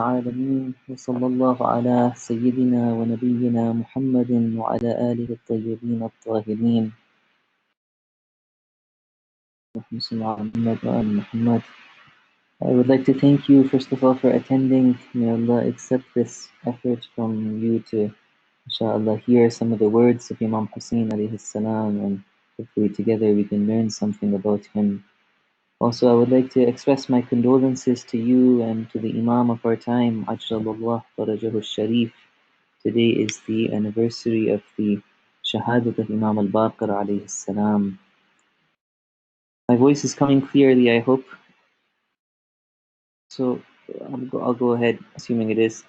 العالمين وصلى الله على سيدنا ونبينا محمد وعلى آله الطيبين الطاهرين محمد. I would like to thank you first of all for attending. May Allah accept this effort from you to inshallah hear some of the words of Imam Hussein alayhi salam, and hopefully together we can learn something about him. Also, I would like to express my condolences to you and to the Imam of our time, Ajjalallah Farajahu Sharif. Today is the anniversary of the Shahadat of Imam al-Baqir alayhi salam. My voice is coming clearly, I hope. So I'll go ahead, assuming it is.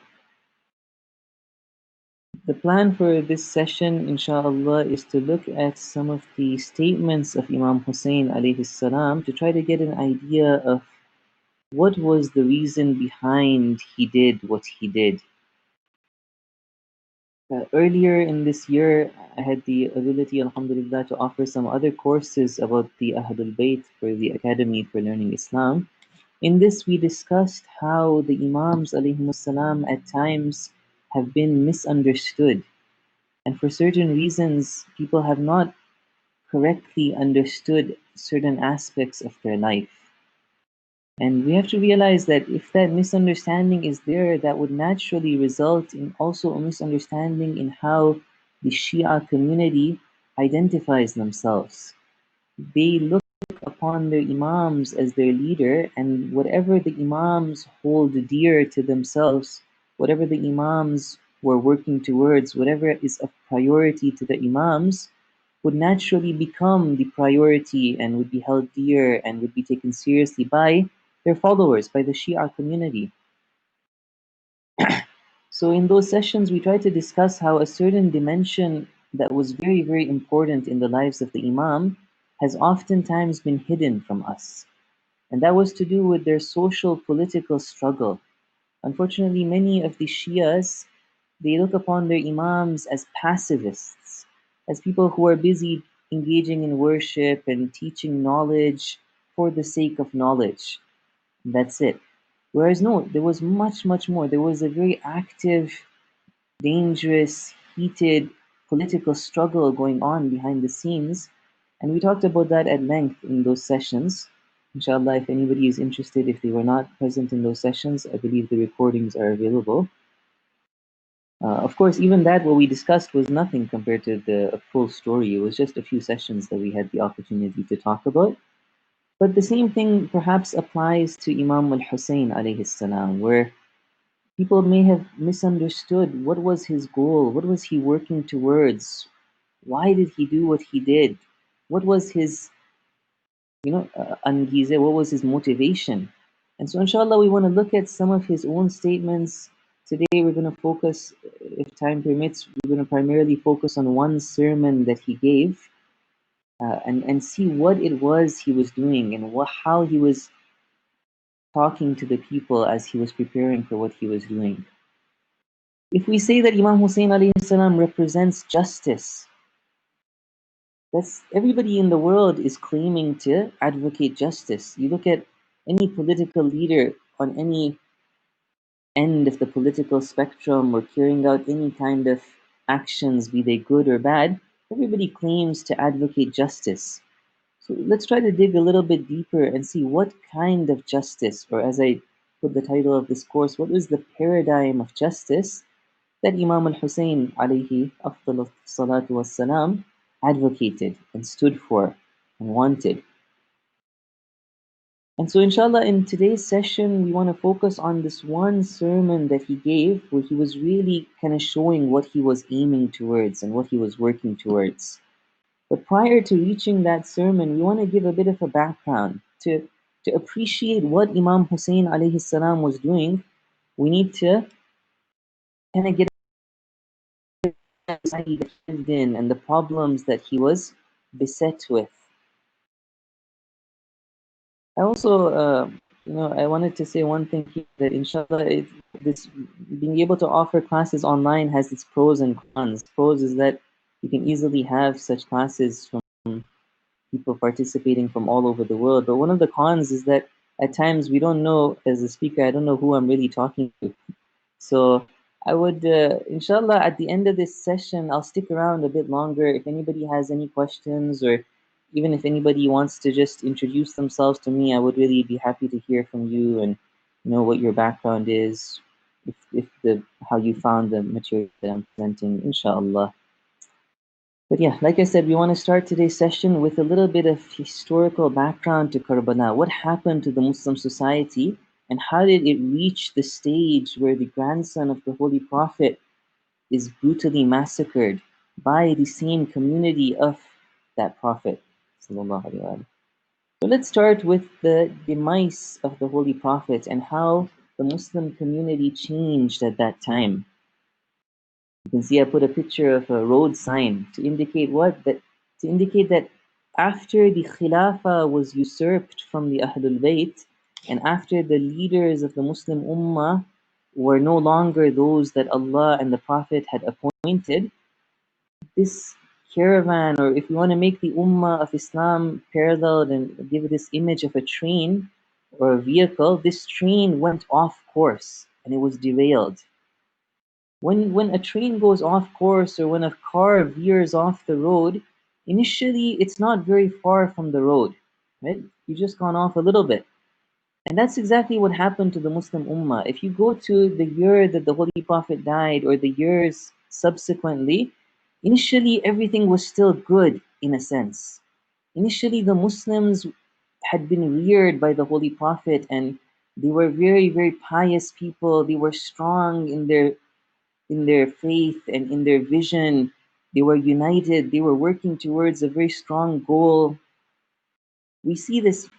The plan for this session, inshallah, is to look at some of the statements of Imam Hussein alayhi salam to try to get an idea of what was the reason behind he did what he did. Earlier in this year, I had the ability, alhamdulillah, to offer some other courses about the Ahlul Bayt for the Academy for Learning Islam. In this, we discussed how the Imams alayhimussalam at times have been misunderstood. And for certain reasons, people have not correctly understood certain aspects of their life. And we have to realize that if that misunderstanding is there, that would naturally result in also a misunderstanding in how the Shia community identifies themselves. They look upon their Imams as their leader, and whatever the Imams hold dear to themselves, whatever the Imams were working towards, whatever is of priority to the Imams, would naturally become the priority and would be held dear and would be taken seriously by their followers, by the Shia community. So in those sessions, we tried to discuss how a certain dimension that was very, very important in the lives of the Imam has oftentimes been hidden from us. And that was to do with their social political struggle. Unfortunately, many of the Shias, they look upon their Imams as pacifists, as people who are busy engaging in worship and teaching knowledge for the sake of knowledge. And that's it. Whereas no, there was much, much more. There was a very active, dangerous, heated political struggle going on behind the scenes. And we talked about that at length in those sessions. Inshallah, if anybody is interested, if they were not present in those sessions, I believe the recordings are available. Of course, even that, what we discussed was nothing compared to the full story. It was just a few sessions that we had the opportunity to talk about. But the same thing perhaps applies to Imam al-Hussein alayhi salam, where people may have misunderstood what was his goal, what was he working towards, why did he do what he did, what was his, angize, what was his motivation. And so inshallah we want to look at some of his own statements. Today we're going to focus, if time permits, we're going to primarily focus on one sermon that he gave, and see what it was he was doing and how he was talking to the people as he was preparing for what he was doing. If we say that Imam Hussein alayhi salam represents justice, that's everybody in the world is claiming to advocate justice. You look at any political leader on any end of the political spectrum or carrying out any kind of actions, be they good or bad, everybody claims to advocate justice. So let's try to dig a little bit deeper and see what kind of justice, or as I put the title of this course, what is the paradigm of justice that Imam al-Hussein alayhi afdal salatu wassalam advocated and stood for and wanted. And so inshallah in today's session we want to focus on this one sermon that he gave where he was really kind of showing what he was aiming towards and what he was working towards. But prior to reaching that sermon, we want to give a bit of a background to appreciate what Imam Hussein alayhi salam was doing. We need to kind of get the society that he lived in and the problems that he was beset with. I also, I wanted to say one thing here, that inshallah, this being able to offer classes online has its pros and cons. Pros is that you can easily have such classes from people participating from all over the world. But one of the cons is that at times we don't know, as a speaker, I don't know who I'm really talking to. So I would, inshallah, at the end of this session, I'll stick around a bit longer. If anybody has any questions, or even if anybody wants to just introduce themselves to me, I would really be happy to hear from you and know what your background is, if the how you found the material that I'm presenting, inshallah. But yeah, like I said, we want to start today's session with a little bit of historical background to Karbala. What happened to the Muslim society, and how did it reach the stage where the grandson of the Holy Prophet is brutally massacred by the same community of that Prophet? So let's start with the demise of the Holy Prophet and how the Muslim community changed at that time. You can see I put a picture of a road sign to indicate what? To indicate that after the Khilafah was usurped from the Ahlul Bayt, and after the leaders of the Muslim Ummah were no longer those that Allah and the Prophet had appointed, this caravan, or if you want to make the Ummah of Islam parallel and give this image of a train or a vehicle, this train went off course and it was derailed. When a train goes off course, or when a car veers off the road, initially it's not very far from the road, right? You've just gone off a little bit. And that's exactly what happened to the Muslim Ummah. If you go to the year that the Holy Prophet died, or the years subsequently, initially everything was still good in a sense. Initially, the Muslims had been reared by the Holy Prophet, and they were very, very pious people. They were strong in their faith and in their vision. They were united. They were working towards a very strong goal. We see this.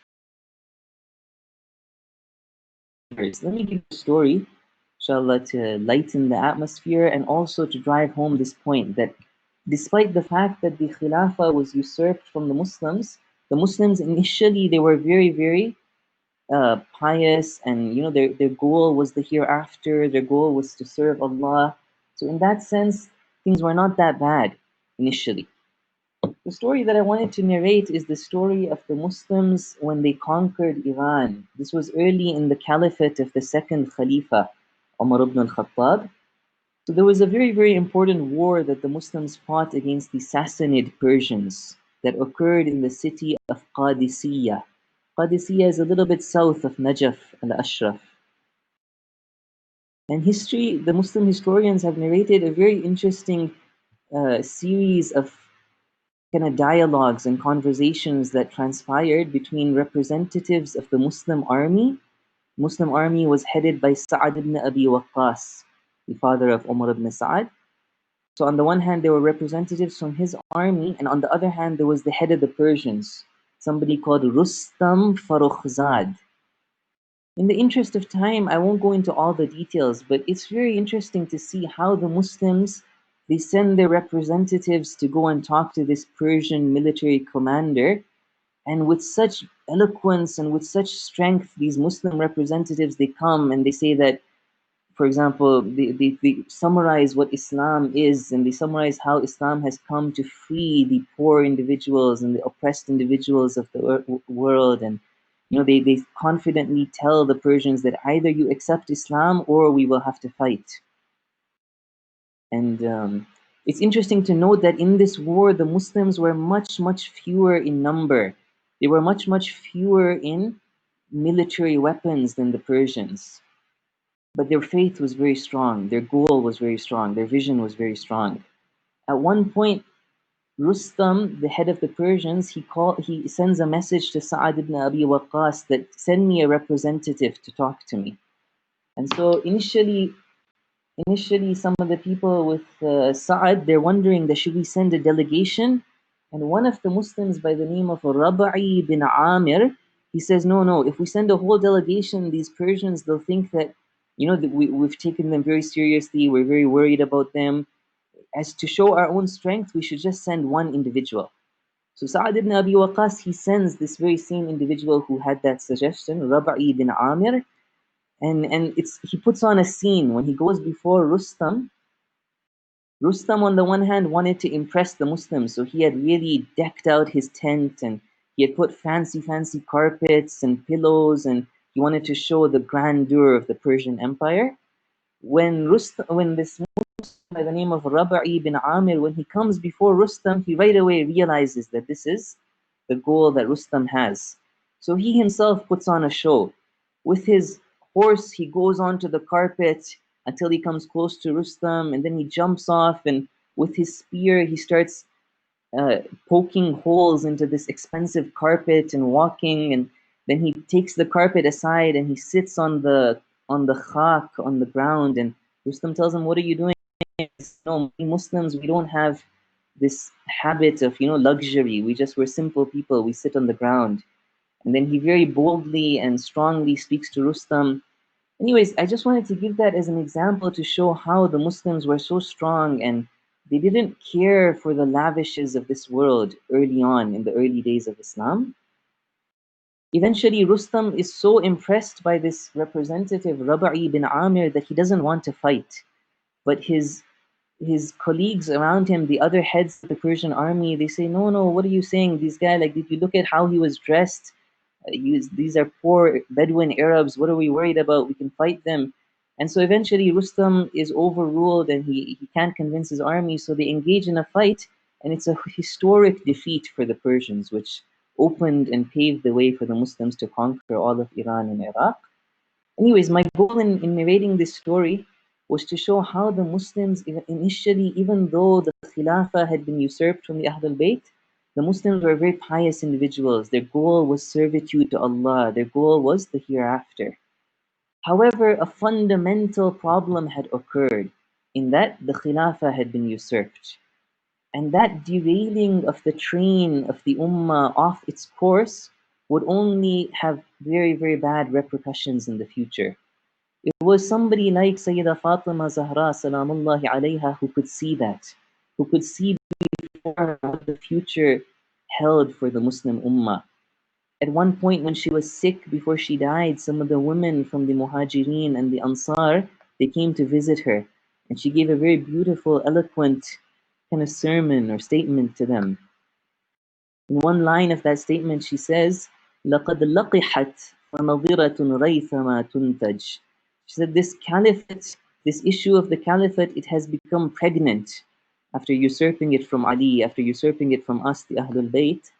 Let me give you a story, inshallah, to lighten the atmosphere and also to drive home this point that despite the fact that the Khilafah was usurped from the Muslims initially they were very, very pious, and their goal was the hereafter. Their goal was to serve Allah. So in that sense, things were not that bad initially. The story that I wanted to narrate is the story of the Muslims when they conquered Iran. This was early in the caliphate of the second Khalifa, Umar ibn al-Khattab. So there was a very, very important war that the Muslims fought against the Sassanid Persians that occurred in the city of Qadisiyah. Qadisiyah is a little bit south of Najaf al-Ashraf. And history, the Muslim historians have narrated a very interesting series of kind of dialogues and conversations that transpired between representatives of the Muslim army. Muslim army was headed by Sa'ad ibn Abi Waqqas, the father of Umar ibn Sa'ad. So on the one hand, there were representatives from his army, and on the other hand, there was the head of the Persians, somebody called Rustam Farrukhzad. In the interest of time, I won't go into all the details, but it's very interesting to see how the Muslims, they send their representatives to go and talk to this Persian military commander, and with such eloquence and with such strength, these Muslim representatives, they come and they say that, for example, they summarize what Islam is, and they summarize how Islam has come to free the poor individuals and the oppressed individuals of the world. And they confidently tell the Persians that either you accept Islam or we will have to fight. And it's interesting to note that in this war, the Muslims were much, much fewer in number. They were much, much fewer in military weapons than the Persians. But their faith was very strong, their goal was very strong, their vision was very strong. At one point, Rustam, the head of the Persians, he sends a message to Sa'ad ibn Abi Waqqas that send me a representative to talk to me. And so initially some of the people with Sa'ad, they're wondering that should we send a delegation? And one of the Muslims by the name of Rabai bin Amir, he says, no, if we send a whole delegation, these Persians, they'll think that, that we've taken them very seriously, we're very worried about them. As to show our own strength, we should just send one individual. So Sa'ad ibn Abi Waqqas, he sends this very same individual who had that suggestion, Rabai bin Amir, and he puts on a scene when he goes before Rustam. Rustam, on the one hand, wanted to impress the Muslims, so he had really decked out his tent and He had put fancy carpets and pillows, and he wanted to show the grandeur of the Persian Empire. When this by the name of Rabi'i bin Amir, when he comes before Rustam, he right away realizes that this is the goal that Rustam has. So he himself puts on a show. With his horse, he goes onto the carpet until he comes close to Rustam, and then he jumps off, and with his spear, he starts uh, poking holes into this expensive carpet and walking, and then he takes the carpet aside and he sits on the khak, on the ground, and Rustam tells him, "What are you doing?" No, we Muslims, we don't have this habit of, luxury. We're simple people. We sit on the ground. And then he very boldly and strongly speaks to Rustam. Anyways, I just wanted to give that as an example to show how the Muslims were so strong, and they didn't care for the lavishes of this world early on in the early days of Islam. Eventually, Rustam is so impressed by this representative, Rabi'i bin Amir, that he doesn't want to fight. But his colleagues around him, the other heads of the Persian army, they say, "No, no, what are you saying? This guy, like, did you look at how he was dressed? These are poor Bedouin Arabs. What are we worried about? We can fight them." And so eventually Rustam is overruled, and he can't convince his army, so they engage in a fight, and it's a historic defeat for the Persians, which opened and paved the way for the Muslims to conquer all of Iran and Iraq. Anyways, my goal in narrating this story was to show how the Muslims, initially, even though the Khilafah had been usurped from the Ahlul Bayt, the Muslims were very pious individuals. Their goal was servitude to Allah. Their goal was the hereafter. However, a fundamental problem had occurred in that the Khilafah had been usurped. And that derailing of the train of the Ummah off its course would only have very, very bad repercussions in the future. It was somebody like Sayyida Fatima Zahra Salamullahi alayha who could see that, who could see before her what the future held for the Muslim Ummah. At one point when she was sick before she died, some of the women from the Muhajirin and the Ansar, they came to visit her. And she gave a very beautiful, eloquent kind of sermon or statement to them. In one line of that statement, she says, لَقَدْ لَقِحَتْ فَنَظِرَةٌ رَيْثَمَا تُنْتَجْ. She said, this caliphate, this issue of the caliphate, it has become pregnant after usurping it from Ali, after usurping it from us, the Ahlul Bayt,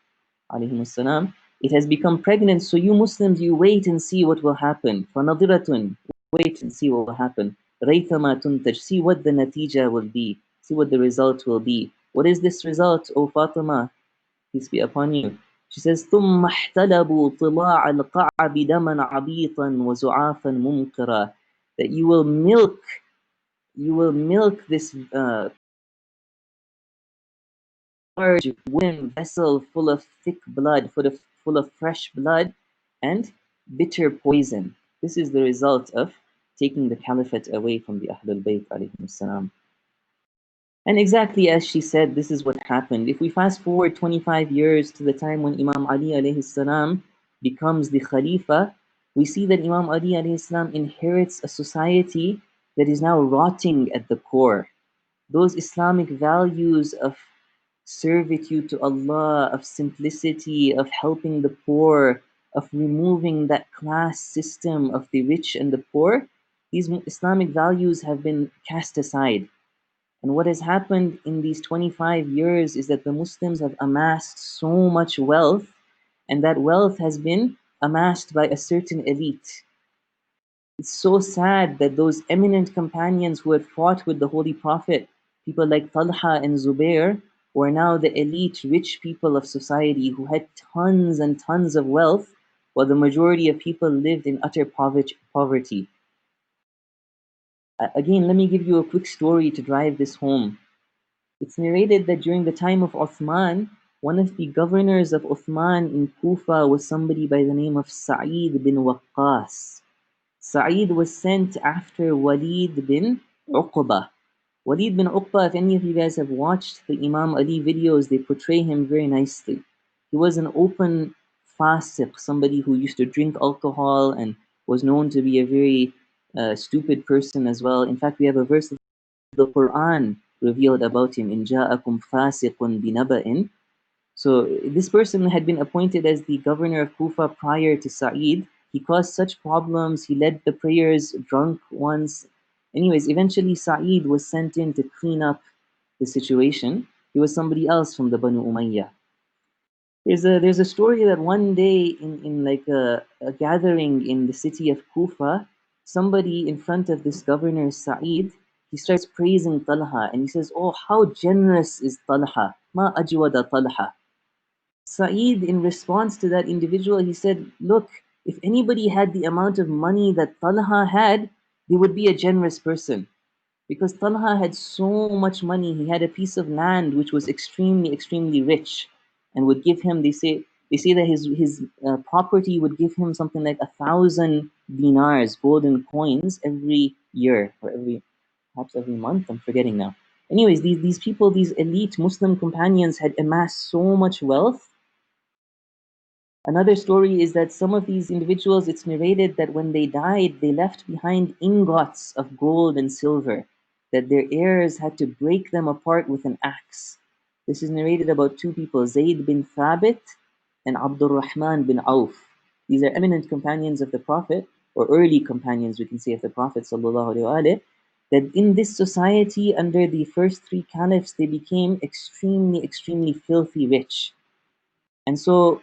alayhim salam. It has become pregnant, so you Muslims, you wait and see what will happen. فَنَظِرَةٌ, wait and see what will happen. رَيْثَمَا تُنْتَجْ, see what the natija will be, see what the result will be. What is this result, O Fatima? Peace be upon you. She says, ثُمَّ احْتَلَبُوا طِلَاعَ الْقَعَبِ دَمًا عَبِيطًا وَزُعَافًا مُنْكِرًا. That you will milk this large wooden vessel full of thick blood, full of fresh blood and bitter poison. This is the result of taking the caliphate away from the Ahlul Bayt alayhim salam. And exactly as she said, this is what happened. If we fast forward 25 years to the time when Imam Ali alayhi salam becomes the Khalifa, we see that Imam Ali alayhi salam inherits a society that is now rotting at the core. Those Islamic values of servitude to Allah, of simplicity, of helping the poor, of removing that class system of the rich and the poor, these Islamic values have been cast aside. And what has happened in these 25 years is that the Muslims have amassed so much wealth, and that wealth has been amassed by a certain elite. It's so sad that those eminent companions who had fought with the Holy Prophet, people like Talha and Zubair, were now the elite rich people of society who had tons and tons of wealth, while the majority of people lived in utter poverty. Again, let me give you a quick story to drive this home. It's narrated that during the time of Uthman, one of the governors of Uthman in Kufa was somebody by the name of Sa'id bin Waqqas. Sa'id was sent after Walid bin Uqba. Walid bin Uqba, if any of you guys have watched the Imam Ali videos, they portray him very nicely. He was an open fasiq, somebody who used to drink alcohol and was known to be a very stupid person as well. In fact, we have a verse of the Quran revealed about him in جَاءَكُمْ فَاسِقٌ بِنَبَإٍ. So this person had been appointed as the governor of Kufa prior to Sa'id. He caused such problems. He led the prayers drunk once. Anyways, eventually Sa'id was sent in to clean up the situation. He was somebody else from the Banu Umayyah. There's a story that one day in like a gathering in the city of Kufa, somebody in front of this governor Sa'id, he starts praising Talha and he says, "Oh, how generous is Talha! Ma ajwada Talha." Sa'id, in response to that individual, he said, "Look, if anybody had the amount of money that Talha had, they would be a generous person." Because Talha had so much money, he had a piece of land which was extremely, extremely rich, and would give him. They say that his property would give him something like 1,000 dinars, golden coins, every year or perhaps every month. I'm forgetting now. Anyways, these people, these elite Muslim companions, had amassed so much wealth. Another story is that some of these individuals, it's narrated that when they died, they left behind ingots of gold and silver, that their heirs had to break them apart with an axe. This is narrated about two people, Zayd bin Thabit and Abdul Rahman bin Auf. These are eminent companions of the Prophet, or early companions, we can say, of the Prophet sallallahu alaihi wasallam. That in this society, under the first three caliphs, they became extremely, extremely filthy rich. And so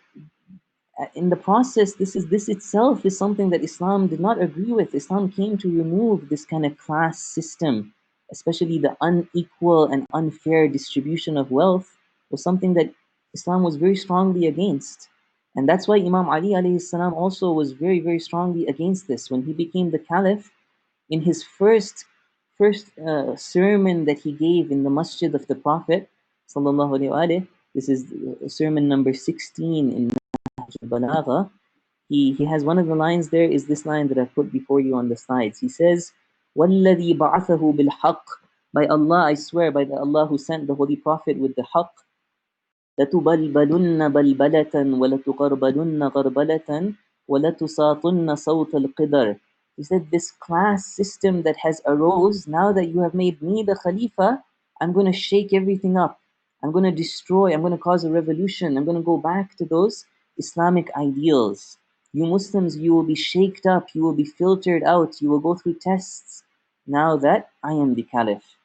in the process, this itself is something that Islam did not agree with. Islam came to remove this kind of class system, especially the unequal and unfair distribution of wealth, was something that Islam was very strongly against. And that's why Imam Ali alayhi salam also was very, very strongly against this. When he became the caliph, in his first sermon that he gave in the masjid of the Prophet, sallallahu alaihi wasallam, this is sermon number 16 in Balagha, he has one of the lines there is this line that I've put before you on the slides. He says, وَالَّذِي بَعَثَهُ بِالْحَقِّ, by Allah, I swear, by the Allah who sent the Holy Prophet with the haqq, لَتُبَلْبَلُنَّ بَلْبَلَةً وَلَتُغَرْبَلُنَّ غَرْبَلَةً وَلَتُسَاطُنَّ صَوْتَ الْقِدَرِ. He said, this class system that has arose, now that you have made me the Khalifa, I'm going to shake everything up. I'm going to destroy, I'm going to cause a revolution. I'm going to go back to those Islamic ideals. You Muslims, you will be shaked up, you will be filtered out, you will go through tests now that I am the Caliph.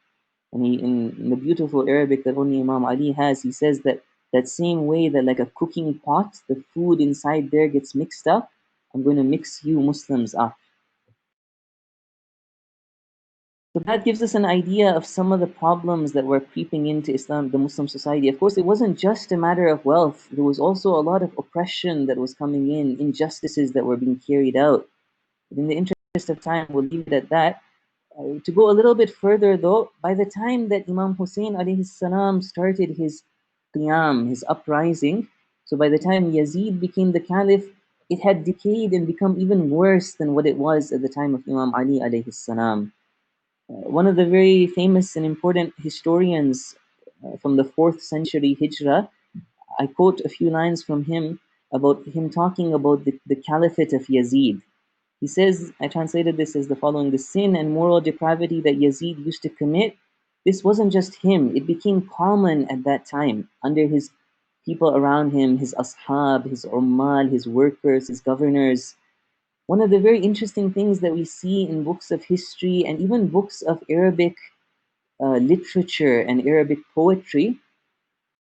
And in the beautiful Arabic that only Imam Ali has, he says that that same way that like a cooking pot, the food inside there gets mixed up, I'm going to mix you Muslims up. So that gives us an idea of some of the problems that were creeping into Islam, the Muslim society. Of course, it wasn't just a matter of wealth. There was also a lot of oppression that was coming in, injustices that were being carried out. But in the interest of time, we'll leave it at that. To go a little bit further though, by the time that Imam Hussein alayhi salam started his qiyam, his uprising, so by the time Yazid became the caliph, it had decayed and become even worse than what it was at the time of Imam Ali alayhi salam. One of the very famous and important historians from the 4th century Hijrah, I quote a few lines from him about him talking about the caliphate of Yazid. He says, I translated this as the following: the sin and moral depravity that Yazid used to commit, this wasn't just him, it became common at that time under his people around him, his ashab, his ummal, his workers, his governors. One of the very interesting things that we see in books of history and even books of Arabic literature and Arabic poetry,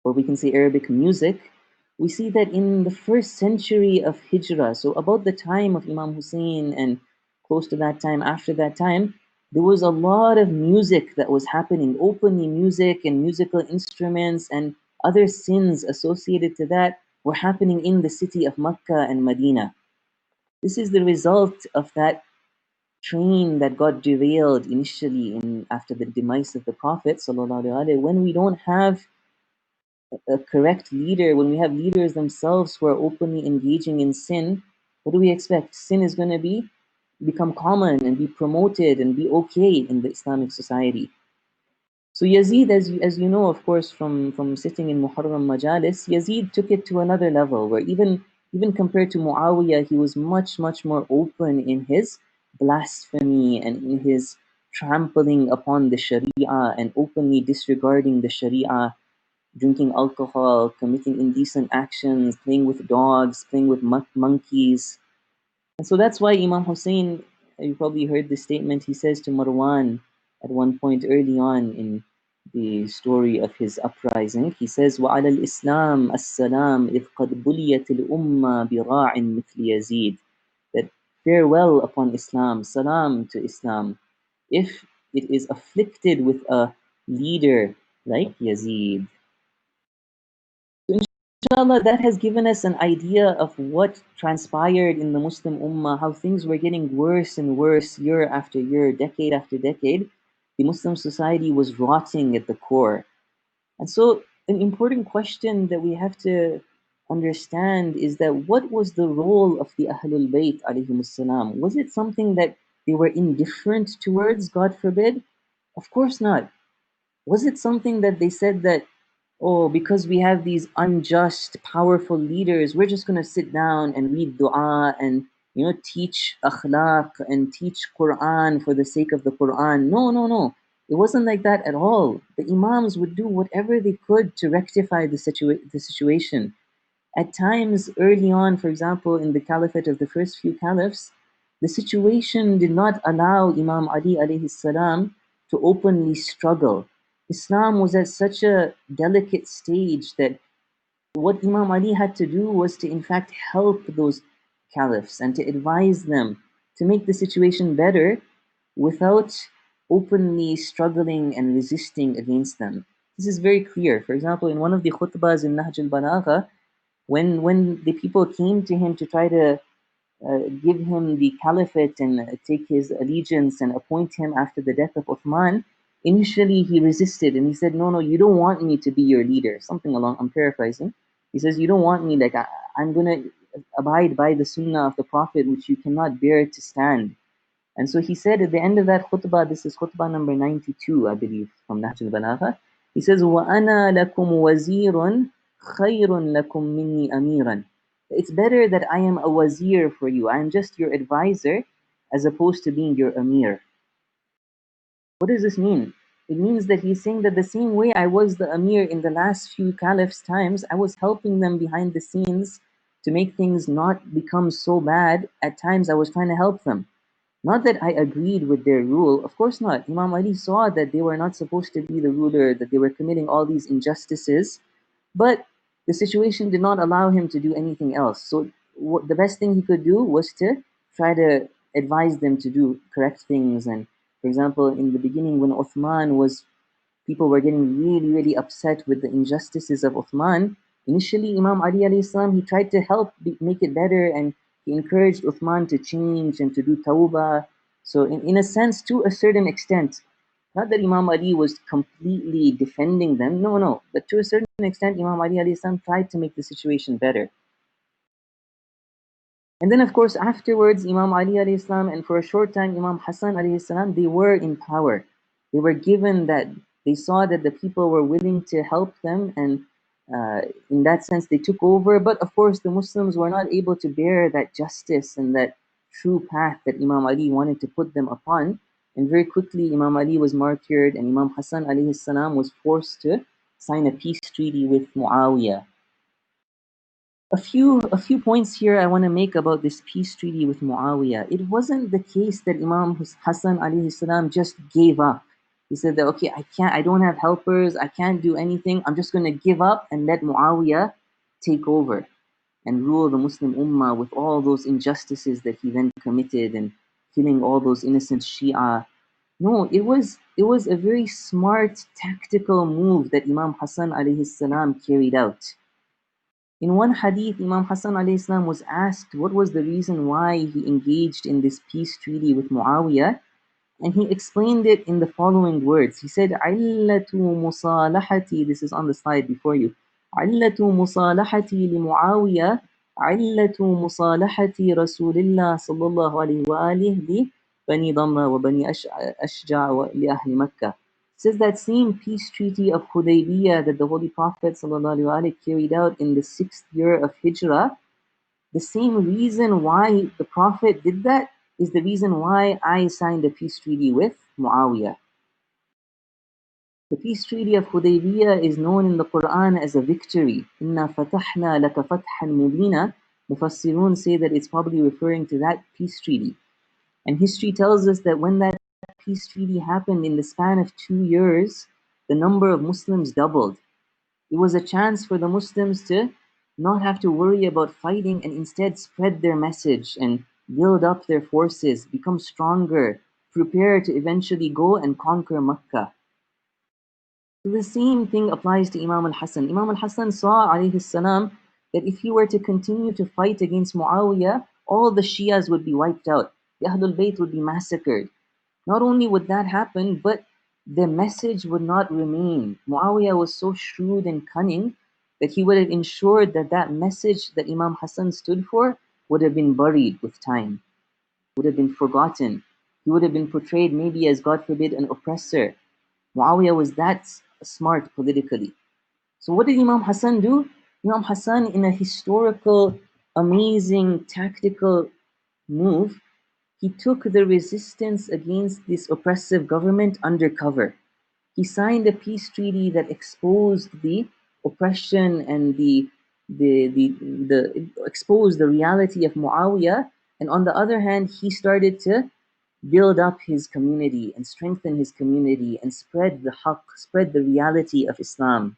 or we can say Arabic music, we see that in the 1st century of Hijrah, so about the time of Imam Hussein and close to that time, after that time, there was a lot of music that was happening, openly music and musical instruments and other sins associated to that were happening in the city of Mecca and Medina. This is the result of that train that got derailed initially after the demise of the Prophet sallallahu alaihi wasallam. When we don't have a correct leader, when we have leaders themselves who are openly engaging in sin, what do we expect? Sin is going to become common and be promoted and be okay in the Islamic society. So Yazid, as you know, of course, from sitting in Muharram Majalis, Yazid took it to another level where even compared to Muawiyah, he was much, much more open in his blasphemy and in his trampling upon the Sharia and openly disregarding the Sharia. drinking alcohol, committing indecent actions, playing with dogs, playing with monkeys. And so that's why Imam Hussein, you probably heard this statement, he says to Marwan at one point early on in the story of his uprising, he says, وَعَلَى الْإِسْلَامِ السَّلَامِ إِذْ قَدْ بُلِيَتِ الْأُمَّةِ بِرَاعٍ مِثْلِ يَزِيدٍ. That farewell upon Islam, salam to Islam, if it is afflicted with a leader like Yazid. So inshallah, that has given us an idea of what transpired in the Muslim Ummah, how things were getting worse and worse year after year, decade after decade. The Muslim society was rotting at the core. And so, an important question that we have to understand is that what was the role of the Ahlul Bayt alayhimus salam? Was it something that they were indifferent towards, God forbid? Of course not. Was it something that they said that, oh, because we have these unjust, powerful leaders, we're just going to sit down and read dua and teach akhlaq and teach Quran for the sake of the Quran? No, no, no. It wasn't like that at all. The Imams would do whatever they could to rectify the situation. At times, early on, for example, in the caliphate of the first few caliphs, the situation did not allow Imam Ali alayhi salam to openly struggle. Islam was at such a delicate stage that what Imam Ali had to do was to, in fact, help those caliphs and to advise them to make the situation better without openly struggling and resisting against them. This is very clear. For example, in one of the khutbahs in Nahj al-Balagha, when the people came to him to try to give him the caliphate and take his allegiance and appoint him after the death of Uthman, initially he resisted and he said, no, no, you don't want me to be your leader. Something along, I'm paraphrasing. He says, you don't want me, like, I'm going to abide by the sunnah of the Prophet, which you cannot bear to stand. And so he said at the end of that khutbah, this is khutbah number 92, I believe, from Nahj al-Balagha. He says, وَأَنَا لَكُمْ وَزِيرٌ خَيْرٌ لَكُمْ مِنِّي أَمِيرًا. It's better that I am a wazir for you. I am just your advisor as opposed to being your amir. What does this mean? It means that he's saying that the same way I was the amir in the last few caliphs' times, I was helping them behind the scenes to make things not become so bad. At times I was trying to help them. Not that I agreed with their rule, of course not. Imam Ali saw that they were not supposed to be the ruler, that they were committing all these injustices, but the situation did not allow him to do anything else. So the best thing he could do was to try to advise them to do correct things. And for example, in the beginning when Uthman was, people were getting really, really upset with the injustices of Uthman. Initially, Imam Ali alayhi salam, he tried to help make it better, and he encouraged Uthman to change and to do tawbah. So in a sense, to a certain extent, not that Imam Ali was completely defending them, no, no, but to a certain extent, Imam Ali alayhi salam tried to make the situation better. And then, of course, afterwards, Imam Ali alayhi salam, and for a short time, Imam Hassan alayhi salam, they were in power. They were given that, they saw that the people were willing to help them, and in that sense, they took over. But of course, the Muslims were not able to bear that justice and that true path that Imam Ali wanted to put them upon. And very quickly, Imam Ali was martyred, and Imam Hassan alayhi salam was forced to sign a peace treaty with Muawiyah. A few points here I want to make about this peace treaty with Muawiyah. It wasn't the case that Imam Hassan alayhi salam just gave up. He said that, okay, I don't have helpers, I can't do anything, I'm just going to give up and let Muawiyah take over and rule the Muslim Ummah with all those injustices that he then committed and killing all those innocent Shia. No, it was a very smart tactical move that Imam Hassan alayhi salam carried out. In one hadith, Imam Hassan alayhi salam was asked what was the reason why he engaged in this peace treaty with Muawiyah, and he explained it in the following words. He said, عِلَّةُ مُصَالَحَتِي, this is on the slide before you, عِلَّةُ مُصَالَحَتِي لِمُعَاوِيَةَ عِلَّةُ مُصَالَحَةِ رَسُولِ اللَّهِ صلى الله عليه وآله لبني ضمرة وبني أشجع لأهل مكة. Says that same peace treaty of Hudaybiyah that the Holy Prophet ﷺ carried out in the 6th year of Hijrah, the same reason why the Prophet did that is the reason why I signed a peace treaty with Muawiyah. The peace treaty of Hudaybiyah is known in the Quran as a victory. Inna fatahna laka fathan mubina. Mufassirun say that it's probably referring to that peace treaty. And history tells us that when that peace treaty happened in the span of 2 years, the number of Muslims doubled. It was a chance for the Muslims to not have to worry about fighting and instead spread their message and build up their forces, become stronger, prepare to eventually go and conquer Mecca. So the same thing applies to Imam al-Hassan. Imam al-Hassan saw alayhi salam that if he were to continue to fight against Muawiyah, all the Shias would be wiped out. The Ahlul Bayt would be massacred. Not only would that happen, but the message would not remain. Muawiyah was so shrewd and cunning that he would have ensured that that message that Imam Hassan stood for would have been buried with time, would have been forgotten. He would have been portrayed maybe as, God forbid, an oppressor. Muawiyah was that smart politically. So what did Imam Hassan do? Imam Hassan, in a historical, amazing, tactical move, he took the resistance against this oppressive government undercover. He signed a peace treaty that exposed the oppression and the exposed the reality of Muawiyah, and on the other hand, he started to build up his community and strengthen his community and spread the haqq, spread the reality of Islam.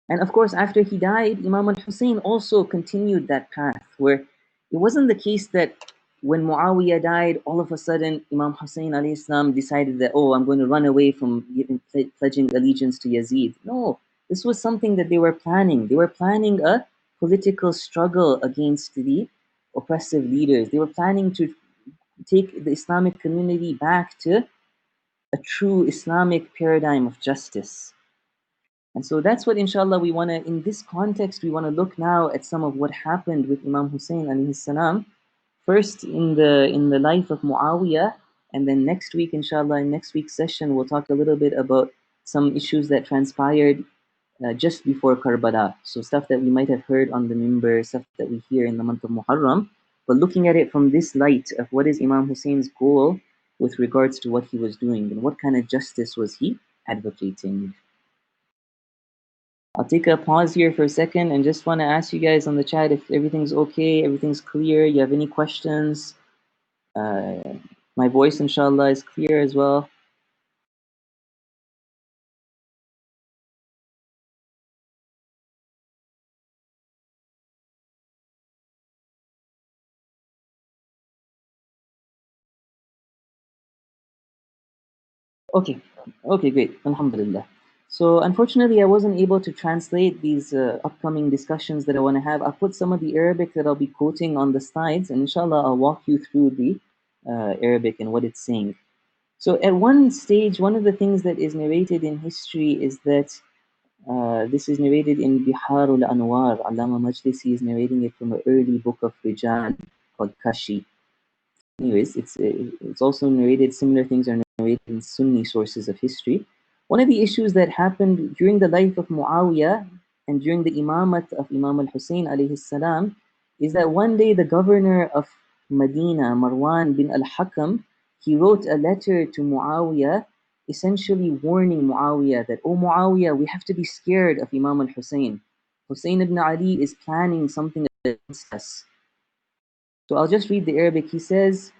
And of course, after he died, Imam al-Hussein also continued that path, where it wasn't the case that when Muawiyah died, all of a sudden Imam Hussein alayhi salam decided that, oh, I'm going to run away from pledging allegiance to Yazid. No, this was something that they were planning. They were planning a political struggle against the oppressive leaders. They were planning to take the Islamic community back to a true Islamic paradigm of justice. And so that's what, inshallah, we want to, in this context, we want to look now at some of what happened with Imam Hussein alayhi salam. First, in the life of Muawiyah, and then next week, inshallah, in next week's session, we'll talk a little bit about some issues that transpired just before Karbala. So stuff that we might have heard on the mimbar, stuff that we hear in the month of Muharram, but looking at it from this light of what is Imam Hussein's goal with regards to what he was doing and what kind of justice was he advocating. I'll take a pause here for a second and just want to ask you guys on the chat if everything's okay, everything's clear, you have any questions. My voice, inshallah, is clear as well. Okay, okay, great. Alhamdulillah. So unfortunately, I wasn't able to translate these upcoming discussions that I want to have. I'll put some of the Arabic that I'll be quoting on the slides, and inshallah, I'll walk you through the Arabic and what it's saying. So at one stage, one of the things that is narrated in history is that this is narrated in Biharul Anwar. Allama Majlisi is narrating it from an early book of Rijal called Kashi. Anyways, it's also narrated, similar things are narrated in Sunni sources of history. One of the issues that happened during the life of Muawiyah and during the imamat of Imam al-Hussein alayhi salam is that one day the governor of Medina, Marwan bin al-Hakam, he wrote a letter to Muawiyah essentially warning Muawiyah that, oh Muawiyah, we have to be scared of Imam al-Hussein. Hussein ibn Ali is planning something against us. So I'll just read the Arabic. He says,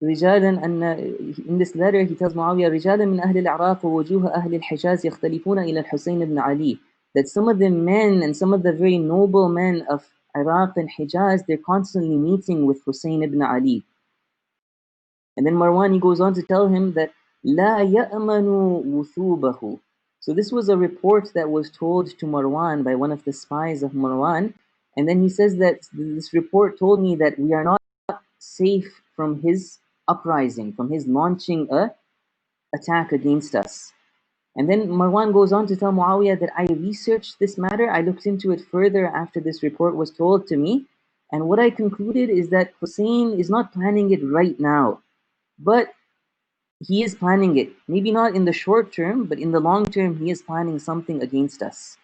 رجالا أن in this letter he tells Muawiyah رجالا من أهل العراق ووجوه أهل الحجاز يختلفون إلى الحسين بن علي, that some of the men and some of the very noble men of Iraq and Hijaz, they're constantly meeting with Hussein ibn Ali. And then Marwan, he goes on to tell him that لا يأمن وثوبه. So this was a report that was told to Marwan by one of the spies of Marwan, and then he says that this report told me that we are not safe from his uprising, from his launching a attack against us. And then Marwan goes on to tell Muawiyah that I researched this matter, I looked into it further after this report was told to me, and what I concluded is that Hussein is not planning it right now, but he is planning it. Maybe not in the short term, but in the long term, he is planning something against us.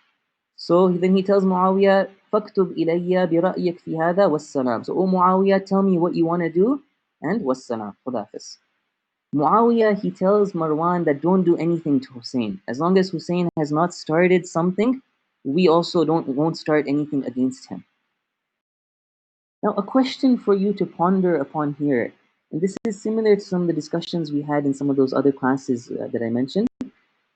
So then he tells Muawiyah, فَاكْتُبْ إِلَيَّ بِرَأْيِكَ فِي هَذَا وَالسَّلَامُ. So, oh Muawiyah, tell me what you want to do, and wassalam, Khudafis. Muawiyah, he tells Marwan that don't do anything to Hussein. As long as Hussein has not started something, we also won't start anything against him. Now, a question for you to ponder upon here, and this is similar to some of the discussions we had in some of those other classes that I mentioned.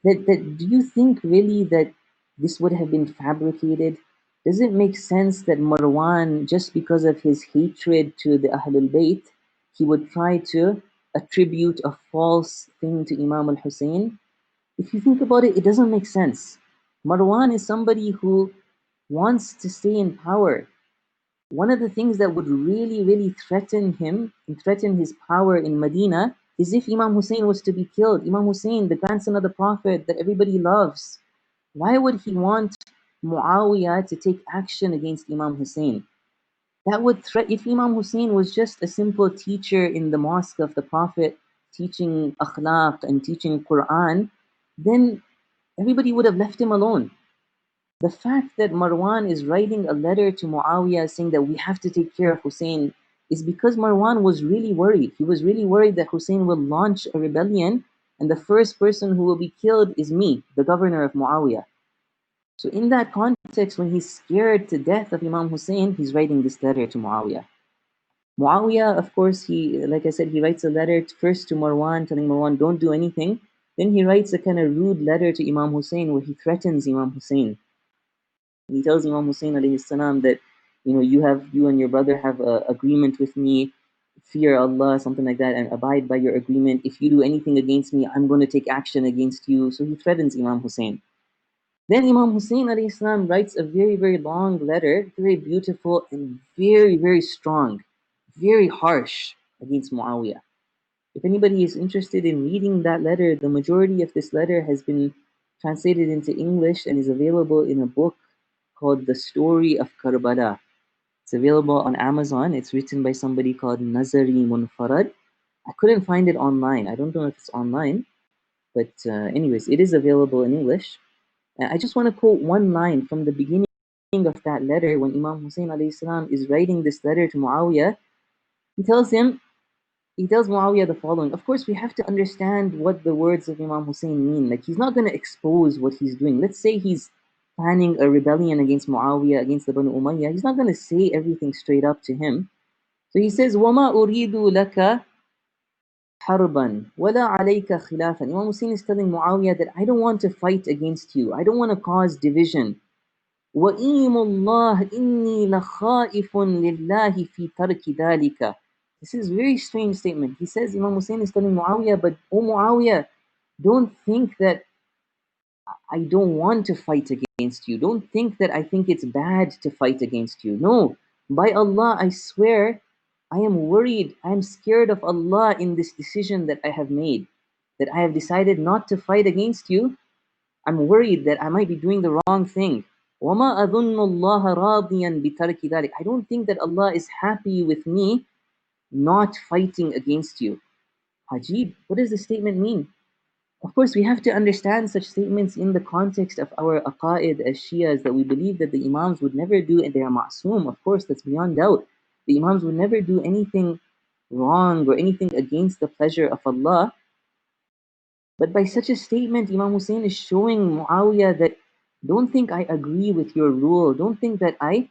That do you think really that this would have been fabricated? Does it make sense that Marwan, just because of his hatred to the Ahlul Bayt, he would try to attribute a false thing to Imam al Hussein? If you think about it, it doesn't make sense. Marwan is somebody who wants to stay in power. One of the things that would really, really threaten him and threaten his power in Medina is if Imam Hussein was to be killed. Imam Hussein, the grandson of the Prophet that everybody loves. Why would he want Muawiyah to take action against Imam Hussein? That would threat if Imam Hussein was just a simple teacher in the mosque of the Prophet, teaching akhlaq and teaching Quran, then everybody would have left him alone. The fact that Marwan is writing a letter to Muawiyah saying that we have to take care of Hussein is because Marwan was really worried. He was really worried that Hussein will launch a rebellion and the first person who will be killed is me, the governor of Muawiyah. So in that context, when he's scared to death of Imam Hussein, he's writing this letter to Muawiyah. Muawiyah, of course, like I said, he writes a letter first to Marwan, telling Marwan, don't do anything. Then he writes a kind of rude letter to Imam Hussein where he threatens Imam Hussein. He tells Imam Hussein alayhi salam that, you and your brother have an agreement with me, fear Allah, something like that, and abide by your agreement. If you do anything against me, I'm going to take action against you. So he threatens Imam Hussein. Then Imam Hussein alayhi salam writes a very, very long letter, very beautiful and very, very strong, very harsh against Muawiyah. If anybody is interested in reading that letter, the majority of this letter has been translated into English and is available in a book called The Story of Karbala. It's available on Amazon. It's written by somebody called Nazari Munfarad. I couldn't find it online. I don't know if it's online, but anyways, it is available in English. And I just want to quote one line from the beginning of that letter when Imam Hussein alayhi salam is writing this letter to Muawiyah. He tells Muawiyah the following. Of course, we have to understand what the words of Imam Hussein mean. Like, he's not going to expose what he's doing. Let's say he's planning a rebellion against Muawiyah, against the Banu Umayyah. He's not going to say everything straight up to him. So he says, وَمَا أُرِيدُ لَكَ حَرْبًا وَلَا عَلَيْكَ خِلَافًا. Imam Hussein is telling Muawiyah that I don't want to fight against you. I don't want to cause division. وَإِيمُ اللَّهِ إِنِّي لَخَائِفٌ لِلَّهِ فِي تَرْكِ ذَلِكَ. This is a very strange statement. He says, Imam Hussein is telling Muawiyah, but oh Muawiyah, don't think that I don't want to fight against you. Don't think that I think it's bad to fight against you. No, by Allah, I swear, I am worried. I am scared of Allah in this decision that I have made, that I have decided not to fight against you. I'm worried that I might be doing the wrong thing. وَمَا أَظُنُّ اللَّهَ رَاضِيًا بِتَرْكِ ذَلِكَ. I don't think that Allah is happy with me not fighting against you. Ajib, what does the statement mean? Of course, we have to understand such statements in the context of our aqaid as Shias, that we believe that the Imams would never do, and they are ma'soom, of course, that's beyond doubt. The Imams would never do anything wrong or anything against the pleasure of Allah. But by such a statement, Imam Hussein is showing Muawiyah that don't think I agree with your rule. Don't think that I,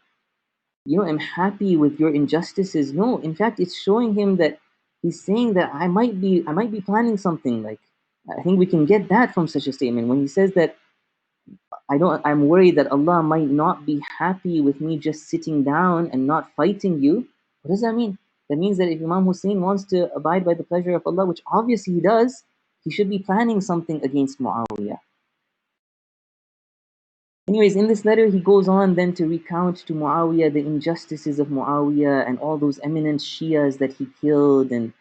am happy with your injustices. No, in fact, it's showing him that he's saying that I might be planning something. Like, I think we can get that from such a statement when he says that I'm worried that Allah might not be happy with me just sitting down and not fighting you. What does that mean? That means that if Imam Hussein wants to abide by the pleasure of Allah, which obviously he does, he should be planning something against Muawiyah. Anyways, in this letter, he goes on then to recount to Muawiyah the injustices of Muawiyah and all those eminent Shias that he killed. And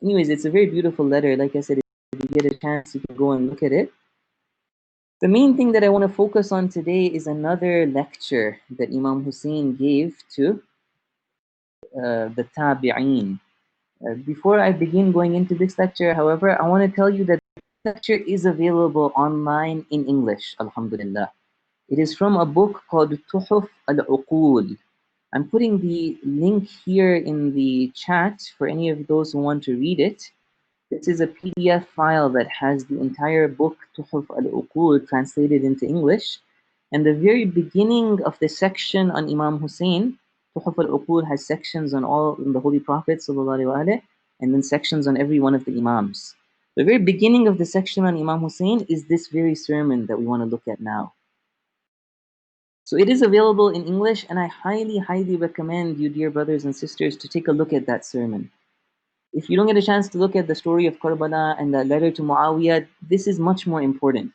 anyways, it's a very beautiful letter. Like I said, if you get a chance, you can go and look at it. The main thing that I want to focus on today is another lecture that Imam Hussein gave to the Tabi'een. Before I begin going into this lecture, however, I want to tell you that this lecture is available online in English, alhamdulillah. It is from a book called Tuhuf al-Uqul. I'm putting the link here in the chat for any of those who want to read it. This is a PDF file that has the entire book Tuhuf al-Uqul translated into English. And the very beginning of the section on Imam Hussein, Tuhuf al-Uqul has sections on the Holy Prophet ﷺ, and then sections on every one of the Imams. The very beginning of the section on Imam Hussein is this very sermon that we want to look at now. So it is available in English, and I highly, highly recommend you, dear brothers and sisters, to take a look at that sermon. If you don't get a chance to look at the story of Karbala and the letter to Muawiyah, this is much more important.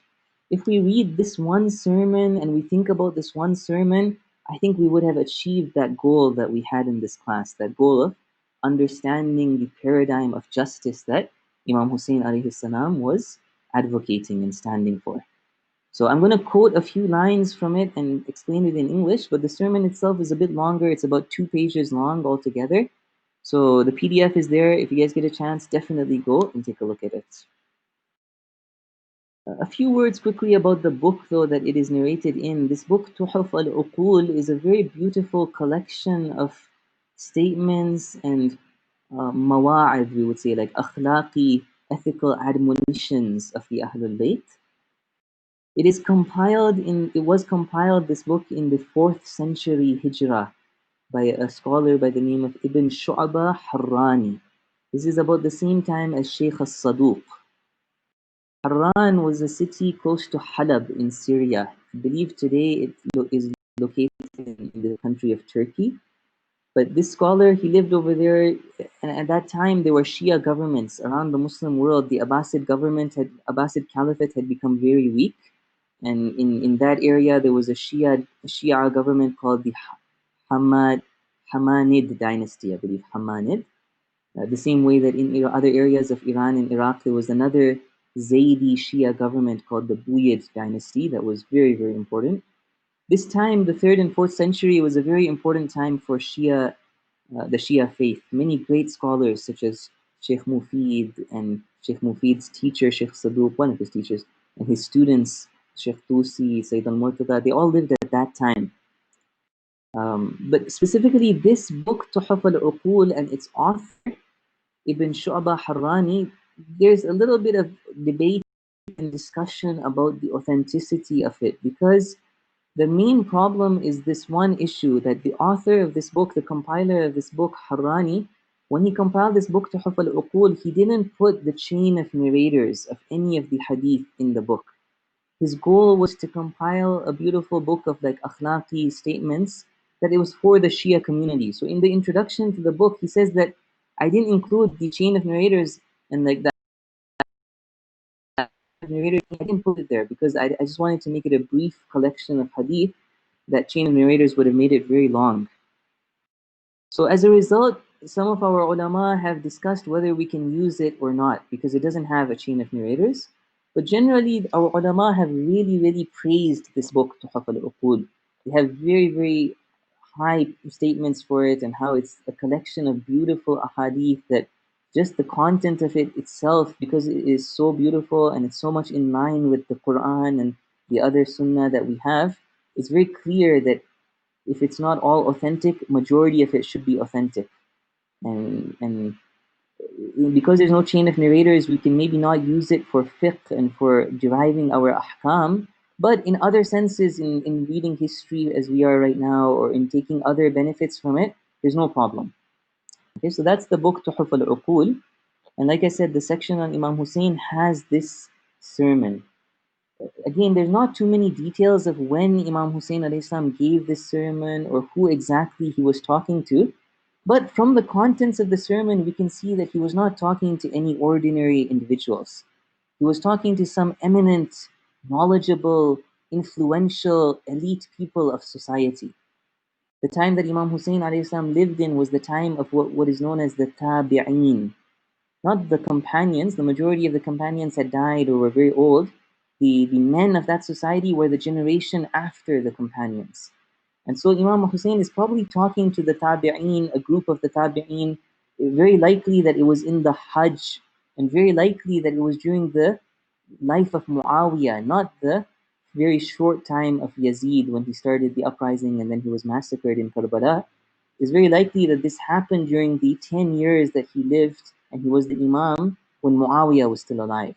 If we read this one sermon and we think about this one sermon, I think we would have achieved that goal that we had in this class, that goal of understanding the paradigm of justice that Imam Hussein alayhi salam was advocating and standing for. So I'm going to quote a few lines from it and explain it in English, but the sermon itself is a bit longer. It's about 2 pages long altogether. So the PDF is there. If you guys get a chance, definitely go and take a look at it. A few words quickly about the book, though, that it is narrated in. This book, Tuhuf al-Uqul, is a very beautiful collection of statements and mawa'id, we would say, like akhlaqi, ethical admonitions of the Ahlul Bayt. It was compiled, this book, in the 4th century Hijrah by a scholar by the name of Ibn Shu'aba Harrani. This is about the same time as Sheikh al-Saduq. Harran was a city close to Halab in Syria. I believe today it is located in the country of Turkey. But this scholar, he lived over there, and at that time there were Shia governments around the Muslim world. The Abbasid Caliphate had become very weak. And in that area, there was a Shia government called the Hamanid dynasty, I believe, Hamanid. The same way that in other areas of Iran and Iraq, there was another Zaydi Shia government called the Buyid dynasty that was very, very important. This time, the 3rd and 4th century, was a very important time for the Shia faith. Many great scholars, such as Sheikh Mufid and Sheikh Mufid's teacher, Sheikh Saduq, one of his teachers, and his students, Sheikh Tusi, Sayyid al-Murtada, they all lived at that time. But specifically, this book, Tuhaf al-Uqul, and its author, Ibn Shu'aba Harrani, there's a little bit of debate and discussion about the authenticity of it, because the main problem is this one issue, that the author of this book, the compiler of this book, Harrani, when he compiled this book, Tuhaf al-Uqul, he didn't put the chain of narrators of any of the hadith in the book. His goal was to compile a beautiful book of like akhlaqi statements that it was for the Shia community. So in the introduction to the book, he says that I didn't include the chain of narrators and like that narrator. I didn't put it there because I just wanted to make it a brief collection of hadith. That chain of narrators would have made it very long. So as a result, some of our ulama have discussed whether we can use it or not because it doesn't have a chain of narrators. But generally, our ulama have really, really praised this book, Tuhaf al-Uqul. They have very, very high statements for it and how it's a collection of beautiful ahadith that just the content of it itself, because it is so beautiful and it's so much in line with the Quran and the other sunnah that we have, it's very clear that if it's not all authentic, majority of it should be authentic. And because there's no chain of narrators, we can maybe not use it for fiqh and for deriving our ahkam, but in other senses, in reading history as we are right now, or in taking other benefits from it, there's no problem. Okay, so that's the book Tuhuf al-Uqul. And like I said, the section on Imam Hussein has this sermon. Again, there's not too many details of when Imam Hussein alayhi salam gave this sermon or who exactly he was talking to. But from the contents of the sermon, we can see that he was not talking to any ordinary individuals. He was talking to some eminent, knowledgeable, influential, elite people of society. The time that Imam Hussein alayhi salam lived in was the time of what is known as the tabi'een. Not the companions, the majority of the companions had died or were very old. The men of that society were the generation after the companions. And so Imam Hussein is probably talking to the tabi'een, a group of the tabi'een, very likely that it was in the Hajj, and very likely that it was during the life of Muawiyah, not the very short time of Yazid when he started the uprising and then he was massacred in Karbala. It's very likely that this happened during the 10 years that he lived and he was the Imam when Muawiyah was still alive.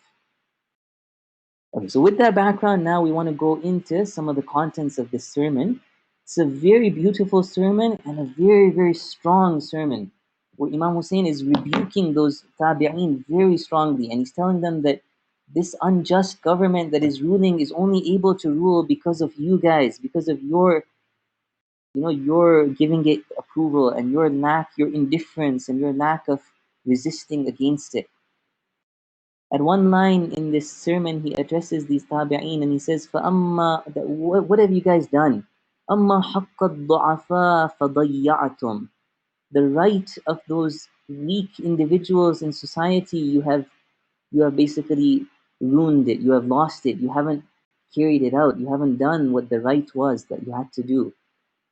Okay, so with that background, now we want to go into some of the contents of this sermon. It's a very beautiful sermon and a very, very strong sermon where Imam Hussein is rebuking those tabi'een very strongly, and he's telling them that this unjust government that is ruling is only able to rule because of you guys, because of your, your giving it approval and your indifference and your lack of resisting against it. At one line in this sermon, he addresses these tabi'een and he says, what have you guys done? أَمَّا حَقَّ الضُّعَفَاء فَضَيَّعْتُمْ. The right of those weak individuals in society, you have basically ruined it. You have lost it. You haven't carried it out. You haven't done what the right was that you had to do.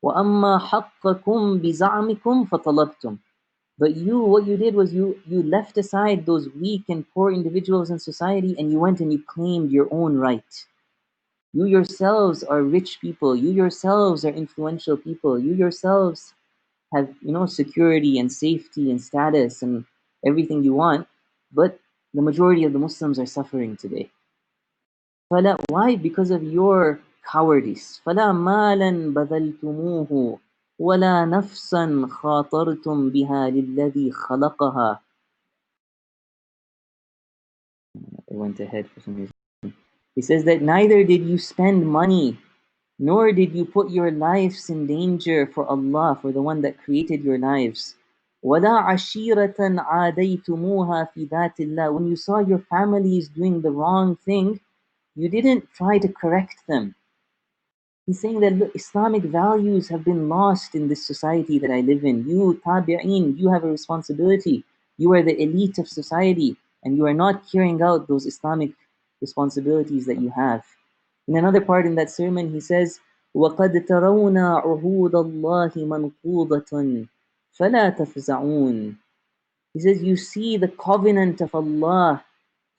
وَأَمَّا حَقَّكُمْ بِزَعْمِكُمْ فَطَلَبْتُمْ. But what you did was you left aside those weak and poor individuals in society and you went and you claimed your own right. You yourselves are rich people. You yourselves are influential people. You yourselves have, security and safety and status and everything you want. But the majority of the Muslims are suffering today. Why? Because of your cowardice. فَلَا مَالًا بَذَلْتُمُوهُ وَلَا نَفْسًا خَاطَرْتُمْ بِهَا لِلَّذِي خَلَقَهَا. I went ahead for some reason. He says that neither did you spend money, nor did you put your lives in danger for Allah, for the one that created your lives. وَلَا عَشِيرَةً عَادَيْتُمُوهَا فِي ذَاتِ اللَّهِ. When you saw your families doing the wrong thing, you didn't try to correct them. He's saying that look, Islamic values have been lost in this society that I live in. You, tabi'een, you have a responsibility. You are the elite of society, and you are not carrying out those Islamic responsibilities that you have. In another part in that sermon, he says, وَقَدْ تَرَوْنَ عُهُودَ اللَّهِ مَنْقُوضَةً فَلَا تَفْزَعُونَ. He says, you see the covenant of Allah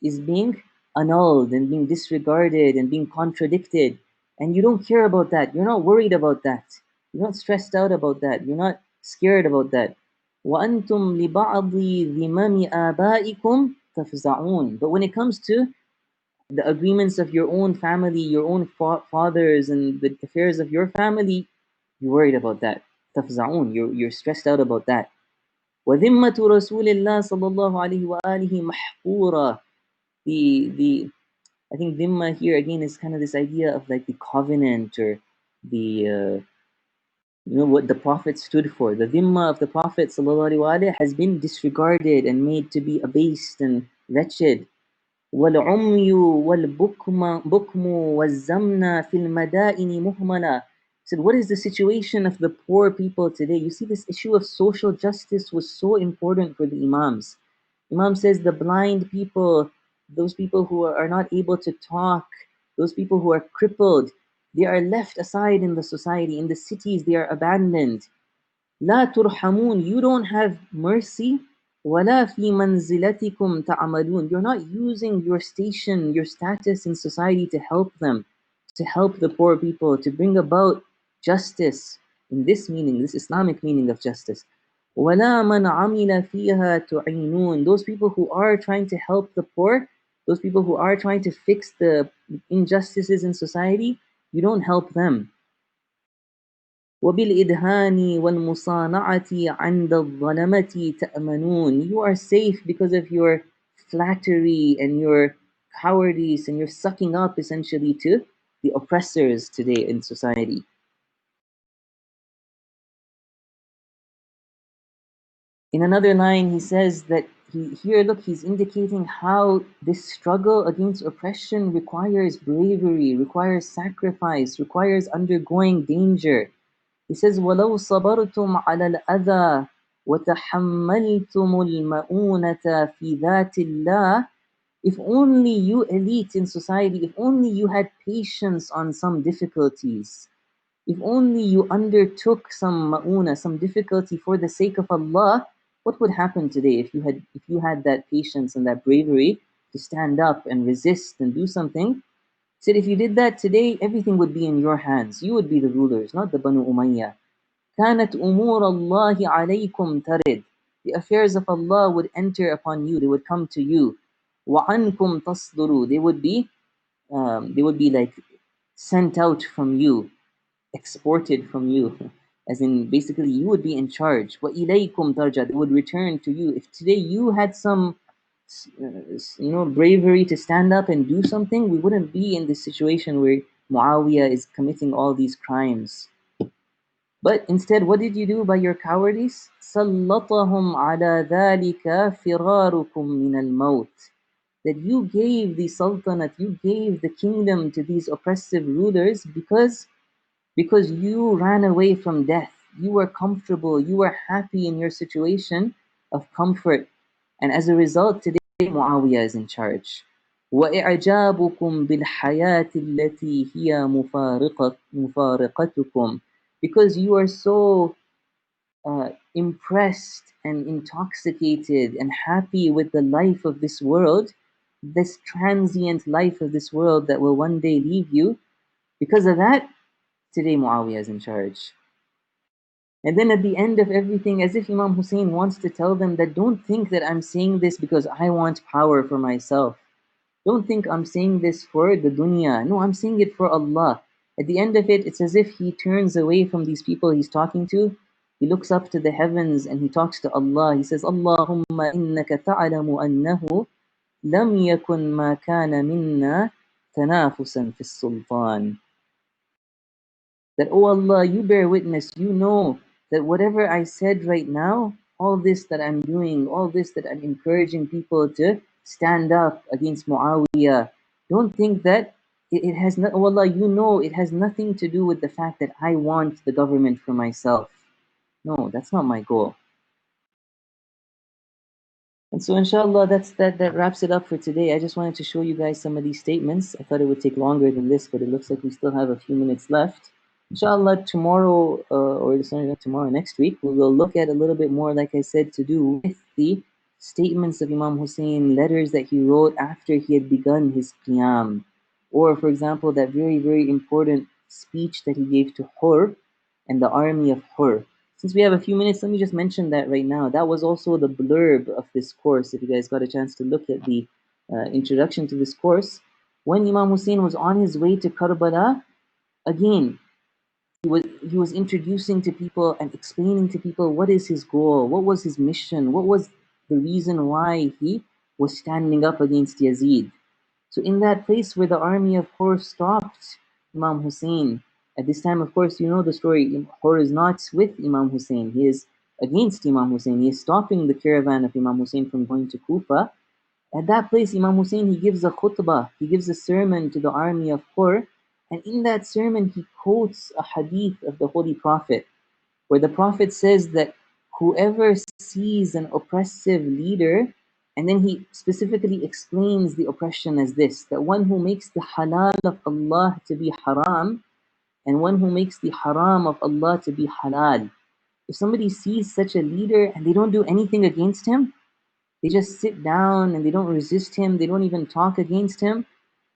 is being annulled and being disregarded and being contradicted. And you don't care about that. You're not worried about that. You're not stressed out about that. You're not scared about that. وَأَنْتُمْ لِبَعْضِ ذِمَمِ آبَائِكُمْ تَفْزَعُونَ. But when it comes to the agreements of your own family, your own fathers, and the affairs of your family, you're worried about that. تَفْزَعُونَ. You're stressed out about that. وَذِمَّةُ رَسُولِ اللَّهِ صَلَّى اللَّهُ عَلَيْهِ وَآلِهِ مَحْقُورًا. The I think dhimma here again is kind of this idea of like the covenant or the what the Prophet stood for. The dhimma of the Prophet sallallahu alaihi wasallam has been disregarded and made to be abased and wretched. وَالْعُمْيُ وَالْبُكْمُ وَالزَّمْنَ فِي الْمَدَائِنِ مُهْمَلًا. Said, what is the situation of the poor people today? You see, this issue of social justice was so important for the Imams. Imam says the blind people, those people who are not able to talk, those people who are crippled, they are left aside in the society. In the cities, they are abandoned. لا ترحمون. You don't have mercy. ولا في منزلتكم تعملون. You're not using your station, your status in society to help them, to help the poor people, to bring about justice in this meaning, this Islamic meaning of justice. ولا من عمل فيها تعينون. Those people who are trying to help the poor, those people who are trying to fix the injustices in society, you don't help them. وَبِالْإِدْهَانِ وَالْمُصَانَعَةِ عَنْدَ الظَّلَمَةِ تَأْمَنُونَ. You are safe because of your flattery and your cowardice, and you're sucking up essentially to the oppressors today in society. In another line, he says that he's indicating how this struggle against oppression requires bravery, requires sacrifice, requires undergoing danger. He says, وَلَوْ صَبَرْتُمْ عَلَى الْأَذَى وَتَحَمَّلْتُمُ الْمَؤُونَةَ فِي ذَاتِ اللَّهِ. If only you elite in society, if only you had patience on some difficulties, if only you undertook some ma'una, some difficulty for the sake of Allah, what would happen today if you had that patience and that bravery to stand up and resist and do something? He said if you did that today, everything would be in your hands. You would be the rulers, not the Banu Umayyah. كانت أمور الله عليكم ترد. The affairs of Allah would enter upon you, they would come to you. وَعَنْكُمْ تَصْدُرُوا. They would be like sent out from you, exported from you, as in basically you would be in charge. وَإِلَيْكُمْ تَرْجَعُ. They would return to you. If today you had some bravery to stand up and do something, we wouldn't be in this situation where Muawiyah is committing all these crimes. But instead, what did you do by your cowardice? سَلَّطَهُمْ عَلَى ذَلِكَ فِرَارُكُمْ مِنَ الْمَوْتِ. That you gave the sultanate, you gave the kingdom to these oppressive rulers because you ran away from death. You were comfortable, you were happy in your situation of comfort. And as a result, today Muawiyah is in charge. وَإِعْجَابُكُمْ بِالْحَيَاةِ الَّتِي هِيَ مُفَارِقَتُكُمْ. Because you are so impressed and intoxicated and happy with the life of this world, this transient life of this world that will one day leave you. Because of that, today Muawiyah is in charge. And then at the end of everything, as if Imam Hussein wants to tell them that don't think that I'm saying this because I want power for myself. Don't think I'm saying this for the dunya. No, I'm saying it for Allah. At the end of it, it's as if he turns away from these people he's talking to. He looks up to the heavens and he talks to Allah. He says, Allahumma innaka ta'alamu annahu lam yakun ma kana minna tanafusan fi sultan. That, oh Allah, you bear witness, you know that whatever I said right now, all this that I'm doing, all this that I'm encouraging people to stand up against Muawiyah, don't think that it has not, oh Allah, you know it has nothing to do with the fact that I want the government for myself. No, that's not my goal. And so inshallah, that wraps it up for today. I just wanted to show you guys some of these statements. I thought it would take longer than this, but it looks like we still have a few minutes left. Inshallah, tomorrow, or sorry, not tomorrow, next week, we will look at a little bit more, like I said, to do with the statements of Imam Hussein, letters that he wrote after he had begun his qiyam. Or, for example, that very, very important speech that he gave to Hur and the army of Hur. Since we have a few minutes, let me just mention that right now. That was also the blurb of this course. If you guys got a chance to look at the introduction to this course, when Imam Hussein was on his way to Karbala, again, he was introducing to people and explaining to people what is his goal, what was his mission, what was the reason why he was standing up against Yazid. So in that place where the army of Hur stopped Imam Hussein, at this time, of course, you know the story. Hur is not with Imam Hussein. He is against Imam Hussein. He is stopping the caravan of Imam Hussein from going to Kufa. At that place, Imam Hussein, he gives a khutbah. He gives a sermon to the army of Hur. And in that sermon, he quotes a hadith of the Holy Prophet, where the Prophet says that whoever sees an oppressive leader, and then he specifically explains the oppression as this, that one who makes the halal of Allah to be haram, and one who makes the haram of Allah to be halal. If somebody sees such a leader and they don't do anything against him, they just sit down and they don't resist him, they don't even talk against him,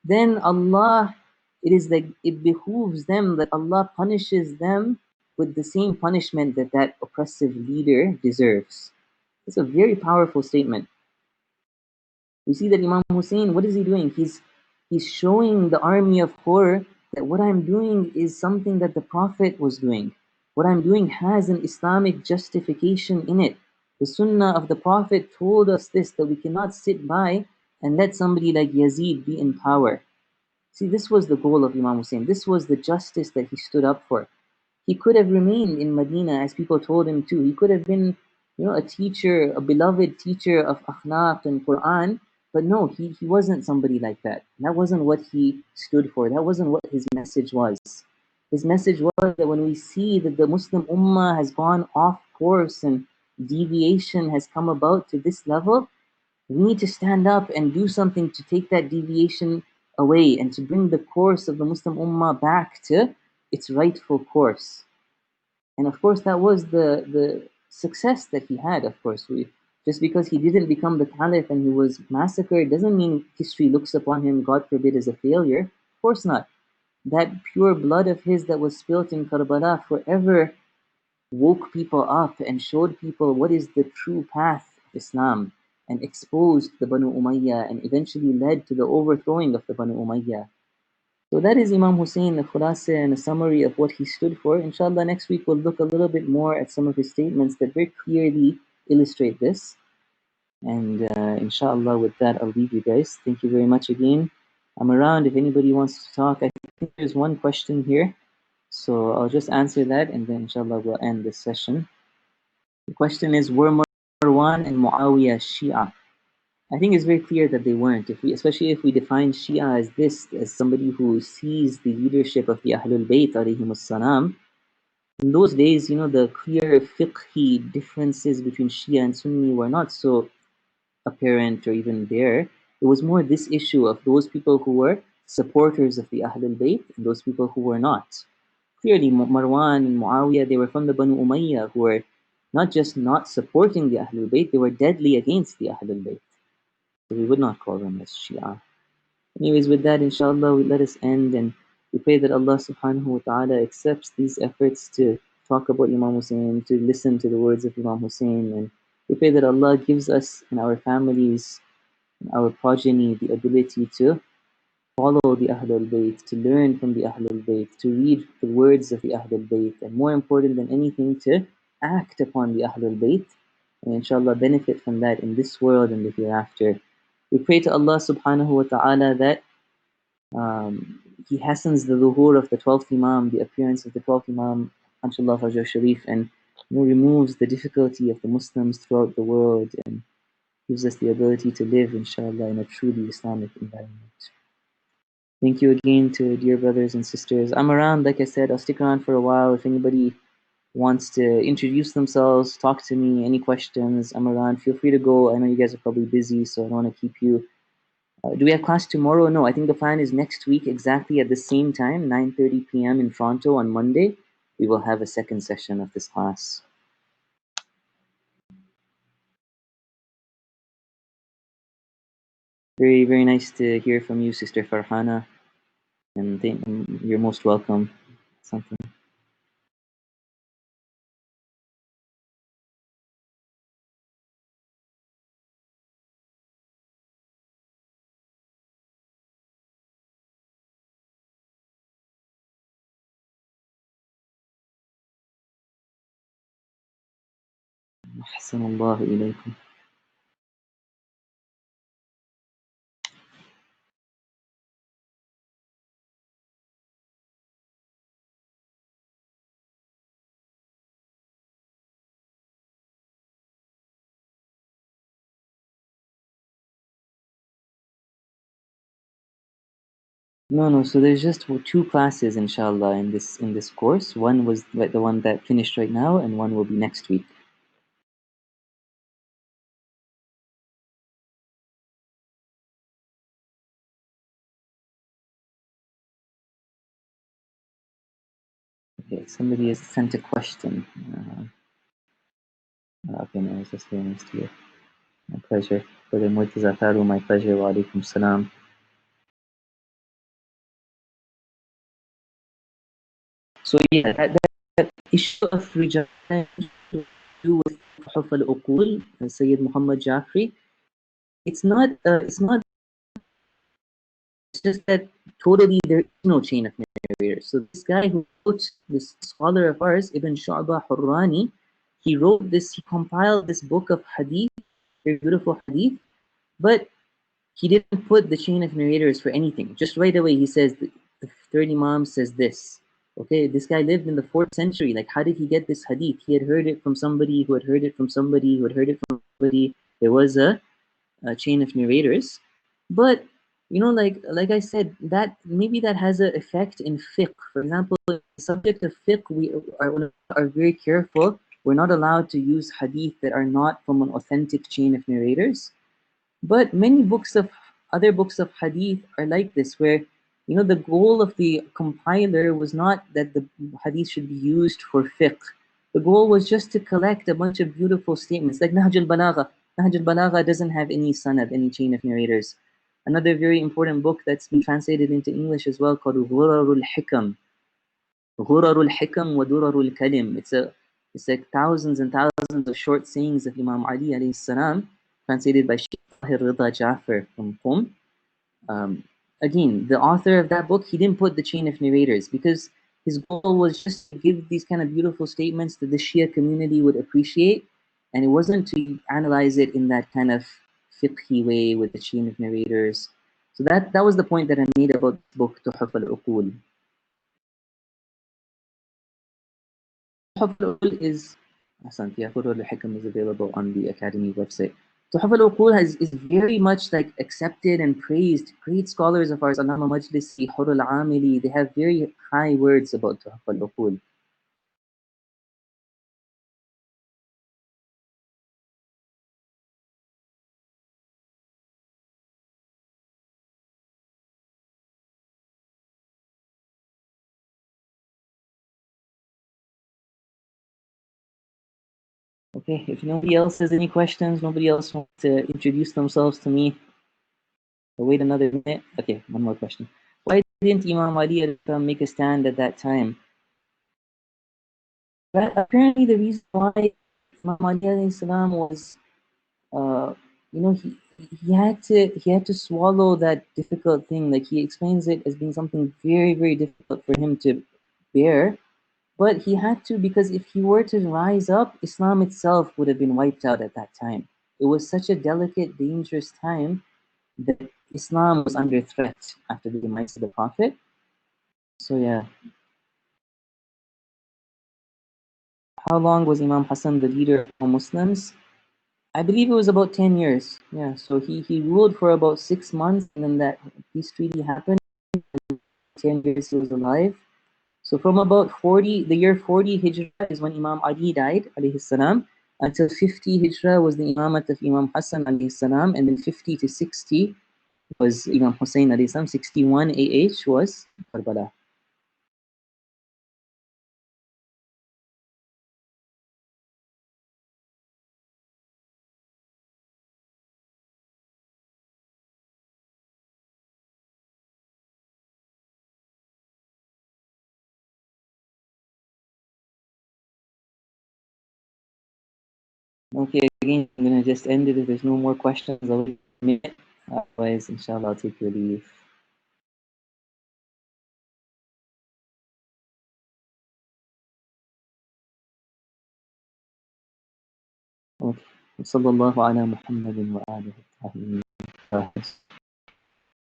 then Allah, it is like it behooves them that Allah punishes them with the same punishment that that oppressive leader deserves. It's a very powerful statement. We see that Imam Hussein, what is he doing? He's showing the army of Hur that what I'm doing is something that the Prophet was doing. What I'm doing has an Islamic justification in it. The Sunnah of the Prophet told us this, that we cannot sit by and let somebody like Yazid be in power. See, this was the goal of Imam Hussein. This was the justice that he stood up for. He could have remained in Medina as people told him to. He could have been, a teacher, a beloved teacher of akhlaq and Quran. But no, he wasn't somebody like that. That wasn't what he stood for. That wasn't what his message was. His message was that when we see that the Muslim Ummah has gone off course and deviation has come about to this level, we need to stand up and do something to take that deviation away and to bring the course of the Muslim Ummah back to its rightful course. And of course, that was the success that he had, of course. Just because he didn't become the caliph and he was massacred doesn't mean history looks upon him, God forbid, as a failure. Of course not. That pure blood of his that was spilt in Karbala forever woke people up and showed people what is the true path of Islam. and exposed the Banu Umayyah and eventually led to the overthrowing of the Banu Umayyah. So that is Imam Hussein, a khulasa and a summary of what he stood for. Inshallah, next week we'll look a little bit more at some of his statements that very clearly illustrate this. And inshallah, with that, I'll leave you guys. Thank you very much again. I'm around if anybody wants to talk. I think there's one question here. So I'll just answer that and then inshallah we'll end this session. The question is, were Marwan and Muawiyah Shia? I think it's very clear that they weren't. Especially if we define Shia as this, as somebody who sees the leadership of the Ahlul Bayt alayhimus salam, in those days, the clear fiqhi differences between Shia and Sunni were not so apparent or even there. It was more this issue of those people who were supporters of the Ahlul Bayt and those people who were not. Clearly, Marwan and Muawiyah, they were from the Banu Umayyah who were not just not supporting the Ahlul Bayt, they were deadly against the Ahlul Bayt. So we would not call them as Shia. Anyways, with that, inshallah, we let us end and we pray that Allah subhanahu wa ta'ala accepts these efforts to talk about Imam Hussein, to listen to the words of Imam Hussein, and we pray that Allah gives us and our families and our progeny the ability to follow the Ahlul Bayt, to learn from the Ahlul Bayt, to read the words of the Ahlul Bayt, and more important than anything, to act upon the Ahlul Bayt, and inshallah benefit from that in this world and the hereafter. We pray to Allah subhanahu wa ta'ala that He hastens the zuhur of the 12th Imam, the appearance of the 12th Imam, Anshullah Fajr Sharif, and removes the difficulty of the Muslims throughout the world and gives us the ability to live, inshallah, in a truly Islamic environment. Thank you again to dear brothers and sisters. I'm around, like I said, I'll stick around for a while. If anybody wants to introduce themselves, talk to me, any questions, I'm around. Feel free to go. I know you guys are probably busy, so I don't want to keep you. Do we have class tomorrow? No, I think the plan is next week, exactly at the same time, 9:30 p.m. in Toronto on Monday. We will have a second session of this class. Very, very nice to hear from you, Sister Farhana. And you're most welcome. Something. أحسن الله إليكم. No. So there's just two classes, inshallah, in this course. One was the one that finished right now, and one will be next week. Okay, somebody has sent a question. Okay, no, it's just very nice to hear. My pleasure. Brother Murtaza Faru, my pleasure. Wa alaikum salam. So yeah, that issue of rijal to do with Huf al-Uqul, Sayyid Muhammad Jafri, it's not, it's just that totally there is no chain of narrators. So this guy who wrote, this scholar of ours, Ibn Shu'bah Hurrani, he compiled this book of hadith, very beautiful hadith, but he didn't put the chain of narrators for anything. Just right away he says, the third Imam says this. Okay, this guy lived in the 4th century. Like, how did he get this hadith? He had heard it from somebody who had heard it from somebody who had heard it from somebody. There was a chain of narrators. But like I said, that maybe that has an effect in fiqh. For example, the subject of fiqh, we are very careful. We're not allowed to use hadith that are not from an authentic chain of narrators. But many other books of hadith are like this, where the goal of the compiler was not that the hadith should be used for fiqh. The goal was just to collect a bunch of beautiful statements, like Nahj al-Balagha. Nahj al-Balagha doesn't have any sanad, any chain of narrators. Another very important book that's been translated into English as well, called Ghurarul Hikam. Ghurarul Hikam wa Durarul Kalim. It's like thousands and thousands of short sayings of Imam Ali alayhi salam. translated by Sheikh Tahir Rida Jaffer from Qom. Um, Again, the author of that book, he didn't put the chain of narrators because his goal was just to give these kind of beautiful statements that the Shia community would appreciate, and it wasn't to analyze it in that kind of fiqhi way with the chain of narrators. So that was the point that I made about the book Tuhaf al-Uqul. Tuhaf al-Uqul is Ahsanti, Qur'an al-Hikam is available on the Academy website. Tuhaf al-Uqul is very much like accepted and praised. Great scholars of ours, Allama Majlisi, Hur al-Amili, they have very high words about Tuhaf al-Uqul. Okay, if nobody else has any questions, nobody else wants to introduce themselves to me, I'll wait another minute. Okay, one more question. Why didn't Imam Ali make a stand at that time? But apparently the reason why Imam Ali salam was, uh, you know, he had to swallow that difficult thing. Like he explains it as being something very, very difficult for him to bear. But he had to because if he were to rise up, Islam itself would have been wiped out at that time. It was such a delicate, dangerous time that Islam was under threat after the demise of the Prophet. So yeah, how long was Imam Hassan the leader of Muslims? I believe it was about 10 years. Yeah, so he ruled for about 6 months, and then that peace treaty happened. 10 years he was alive. So from about 40, the year 40 Hijrah is when Imam Ali died, alayhi salam, until 50 Hijrah was the Imamat of Imam Hassan, alayhi salam, and then 50 to 60 was Imam Hussein, alayhi salam, 61 AH was Karbala. Okay, again, I'm gonna just end it. If there's no more questions, I'll wait a minute. Otherwise, inshallah, I'll take your leave. Okay. وصلى الله على محمد وآله الطاهرين.